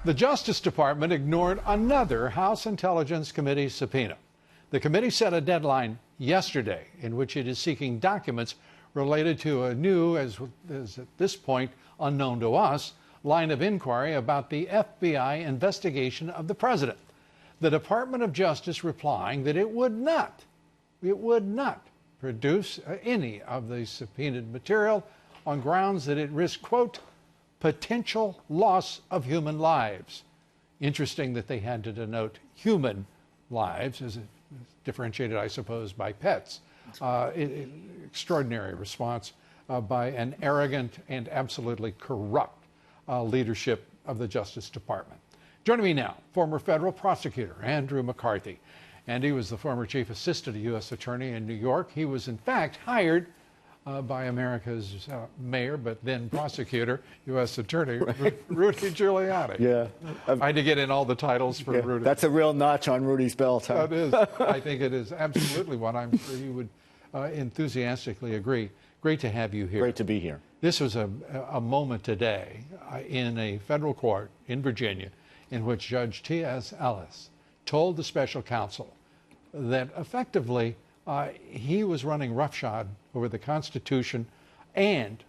The Justice Department ignored another House Intelligence Committee subpoena. The committee set a deadline yesterday in which it is seeking documents related to a new, as at this point unknown to us, line of inquiry about the FBI investigation of the president. The Department of Justice replying that it would not produce any of the subpoenaed material on grounds that it risked, quote, potential loss of human lives. Interesting that they had to denote human lives, as differentiated, I suppose, by pets. Extraordinary response by an arrogant and absolutely corrupt leadership of the Justice Department. Joining me now, former federal prosecutor Andrew McCarthy. And he was the former chief assistant U.S. attorney in New York. He was, in fact, hired by America's mayor, but then prosecutor, U.S. attorney, Rudy Giuliani. Yeah. I had to get in all the titles for Rudy. That's a real notch on Rudy's belt, huh? That is. I think it is absolutely one. I'm sure you would enthusiastically agree. Great to have you here. Great to be here. This was a moment today in a federal court in Virginia in which Judge T.S. Ellis told the special counsel that effectively he was running roughshod over the Constitution and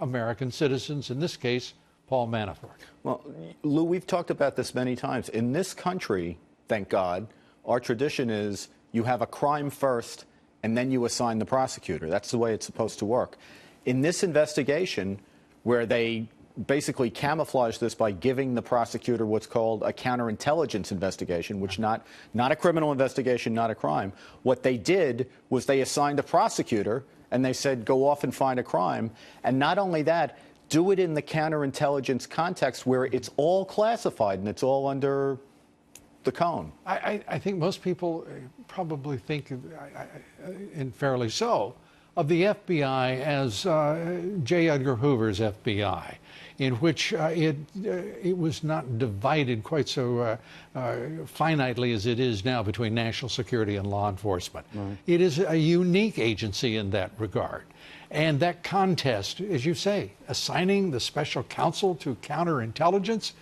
American citizens, in this case, Paul Manafort. Well, Lou, we've talked about this many times. In this country, thank God, our tradition is you have a crime first and then you assign the prosecutor. That's the way it's supposed to work. In this investigation, where they basically camouflage this by giving the prosecutor what's called a counterintelligence investigation, which not a criminal investigation, not a crime. What they did was they assigned a prosecutor and they said, go off and find a crime. And not only that, do it in the counterintelligence context where it's all classified and it's all under the cone. I think most people probably think, and fairly so, of the FBI as J. Edgar Hoover's FBI, in which it was not divided quite so finitely as it is now between national security and law enforcement. Right. It is a unique agency in that regard. And that contest, as you say, assigning the special counsel to counterintelligence,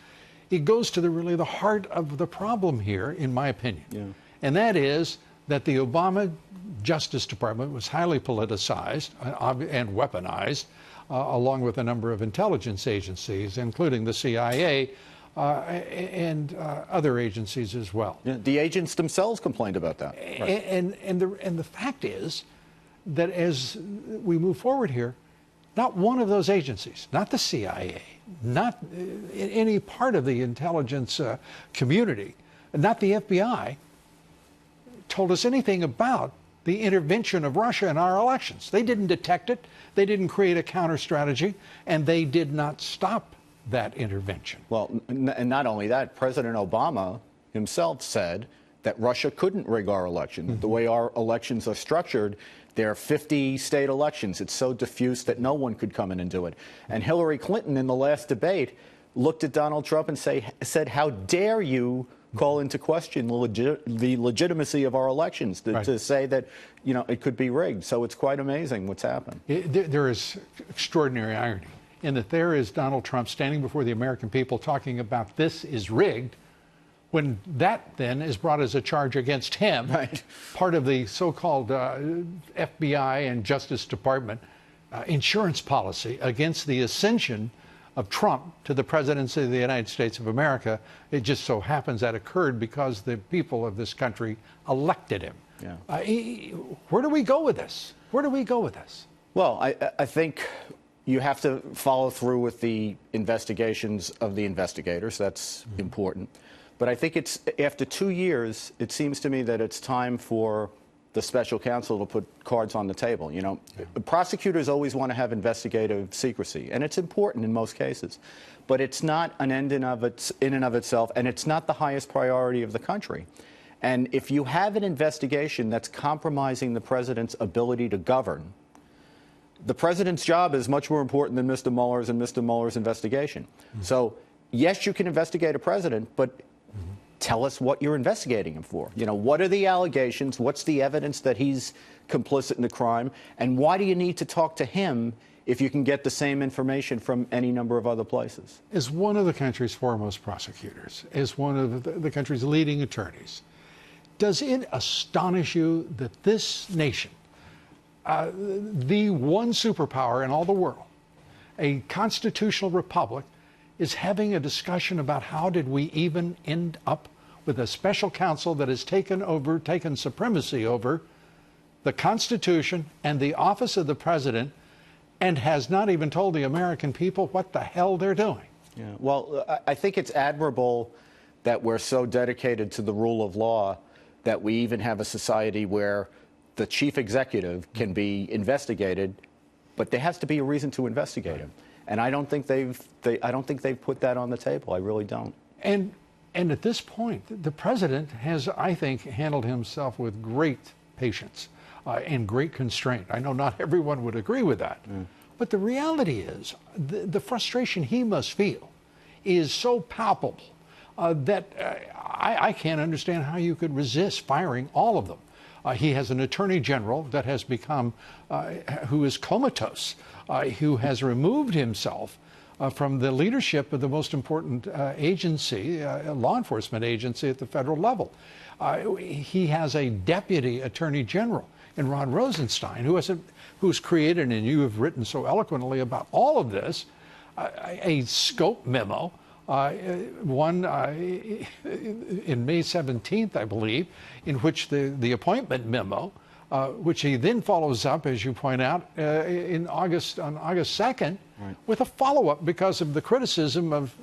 it goes to really the heart of the problem here, in my opinion. Yeah. And that is that the Obama Justice Department was highly politicized and weaponized, along with a number of intelligence agencies, including the CIA and other agencies as well. Yeah, the agents themselves complained about that. Right. And the fact is that as we move forward here, not one of those agencies, not the CIA, not any part of the intelligence community, not the FBI, told us anything about the intervention of Russia in our elections. They didn't detect it, they didn't create a counter strategy, and they did not stop that intervention. Well, and not only that, President Obama himself said that Russia couldn't rig our election. Mm-hmm. The way our elections are structured, there are 50 state elections. It's so diffuse that no one could come in and do it. And Hillary Clinton, in the last debate, looked at Donald Trump and said, how dare you call into question the legitimacy of our elections, to say that, you know, it could be rigged. So it's quite amazing what's happened. There is extraordinary irony in that there is Donald Trump standing before the American people talking about this is rigged, when that then is brought as a charge against him, part of the so-called FBI and Justice Department insurance policy against the ascension of Trump to the presidency of the United States of America. It just so happens that occurred because the people of this country elected him. Yeah. Where do we go with this? Where do we go with this? Well, I think you have to follow through with the investigations of the investigators. That's important. But I think it's after 2 years, it seems to me that it's time for the special counsel to put cards on the table. You know, prosecutors always want to have investigative secrecy, and it's important in most cases. But it's not an end in and of itself, and it's not the highest priority of the country. And if you have an investigation that's compromising the president's ability to govern, the president's job is much more important than Mr. Mueller's and Mr. Mueller's investigation. So, yes, you can investigate a president, but tell us what you're investigating him for. You know, what are the allegations? What's the evidence that he's complicit in the crime? And why do you need to talk to him if you can get the same information from any number of other places. As one of the country's foremost prosecutors, as one of the country's leading attorneys, does it astonish you that this nation, the one superpower in all the world, a constitutional republic, is having a discussion about how did we even end up with a special counsel that has taken supremacy over the Constitution and the office of the president, and has not even told the American people what the hell they're doing? Yeah. Well, I think it's admirable that we're so dedicated to the rule of law that we even have a society where the chief executive can be investigated, but there has to be a reason to investigate him. And I don't think they've put that on the table. I really don't. And at this point, the president has, I think, handled himself with great patience and great constraint. I know not everyone would agree with that. But the reality is, the frustration he must feel is so palpable that I can't understand how you could resist firing all of them. He has an attorney general that has become, who is comatose, who has removed himself from the leadership of the most important agency, law enforcement agency at the federal level. He has a deputy attorney general in Rod Rosenstein, who's created, and you have written so eloquently about all of this, a scope memo, one in May 17th, I believe, in which the appointment memo, which he then follows up, as you point out, on August 2nd, right, with a follow-up because of the criticism of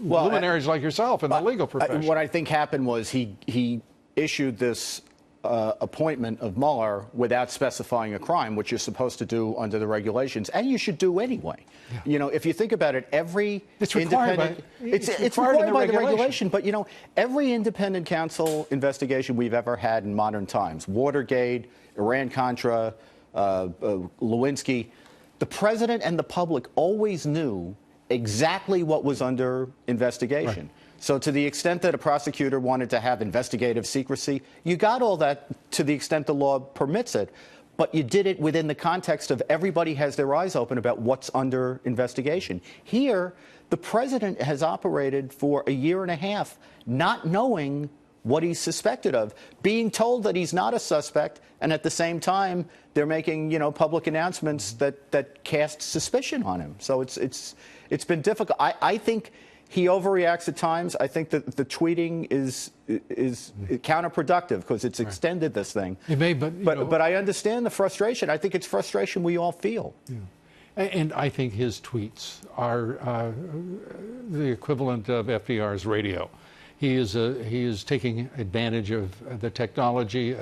luminaries like yourself in the legal profession. What I think happened was he issued this appointment of Mueller without specifying a crime, which you're supposed to do under the regulations, and you should do anyway. Yeah. You know, if you think about it, it's required by the regulation. But you know, every independent counsel investigation we've ever had in modern times, Watergate, Iran-Contra, Lewinsky, the president and the public always knew exactly what was under investigation. Right. So to the extent that a prosecutor wanted to have investigative secrecy, you got all that to the extent the law permits it, but you did it within the context of everybody has their eyes open about what's under investigation. Here, the president has operated for a year and a half not knowing what he's suspected of, being told that he's not a suspect, and at the same time, they're making, you know, public announcements that cast suspicion on him. So it's been difficult. I think he overreacts at times. I think that the tweeting is counterproductive because it's extended this thing. It may, but I understand the frustration. I think it's frustration we all feel. Yeah. And I think his tweets are the equivalent of FDR's radio. He is taking advantage of the technology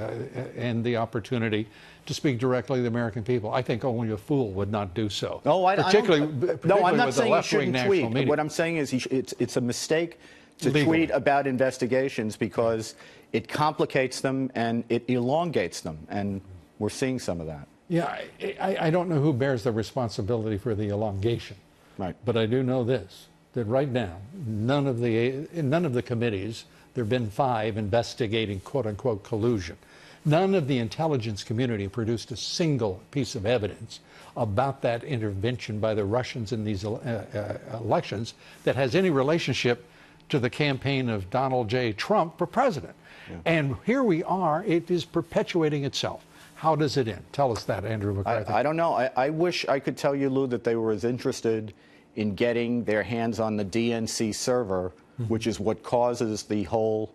and the opportunity to speak directly to the American people. I think only a fool would not do so. No, particularly I'm not with saying the he shouldn't tweet. media. What I'm saying is it's a mistake to tweet about investigations because it complicates them and it elongates them, and we're seing some of that. Yeah, I don't know who bears the responsibility for the elongation. Right. But I do know this, that right now, none of the committees, there have been 5 investigating quote-unquote collusion. None of the intelligence community produced a single piece of evidence about that intervention by the Russians in these elections that has any relationship to the campaign of Donald J. Trump for president. Yeah. And here we are, it is perpetuating itself. How does it end? Tell us that, Andrew McCarthy. I don't know. I wish I could tell you, Lou, that they were as interested in getting their hands on the DNC server, which is what causes the whole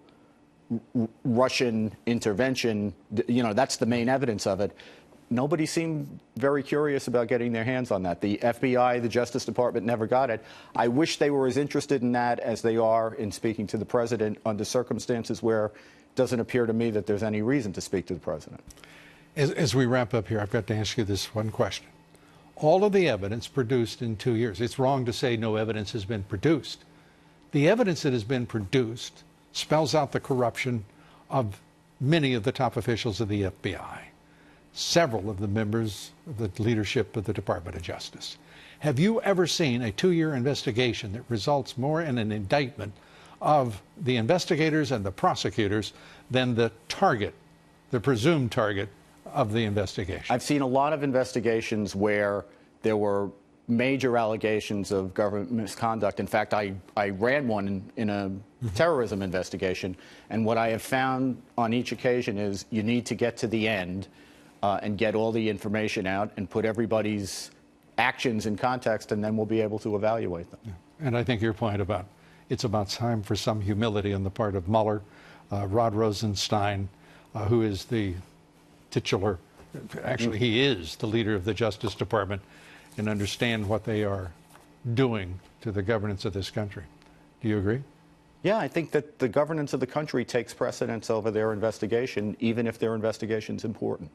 Russian intervention. You know, that's the main evidence of it. Nobody seemed very curious about getting their hands on that. The FBI, the Justice Department never got it. I wish they were as interested in that as they are in speaking to the president under circumstances where it doesn't appear to me that there's any reason to speak to the president. As we wrap up here, I've got to ask you this one question. All of the evidence produced in 2 years, it's wrong to say no evidence has been produced. The evidence that has been produced spells out the corruption of many of the top officials of the FBI, several of the members of the leadership of the Department of Justice. Have you ever seen a 2-year investigation that results more in an indictment of the investigators and the prosecutors than the target, the presumed target of the investigation? I've seen a lot of investigations where there were major allegations of government misconduct. In fact, I ran one in a terrorism investigation, and what I have found on each occasion is you need to get to the end and get all the information out and put everybody's actions in context, and then we'll be able to evaluate them. Yeah. And I think your point about it's about time for some humility on the part of Mueller, Rod Rosenstein, who is the titular, actually he is the leader of the Justice Department, and understand what they are doing to the governance of this country. Do you agree? Yeah, I think that the governance of the country takes precedence over their investigation, even if their investigation is important.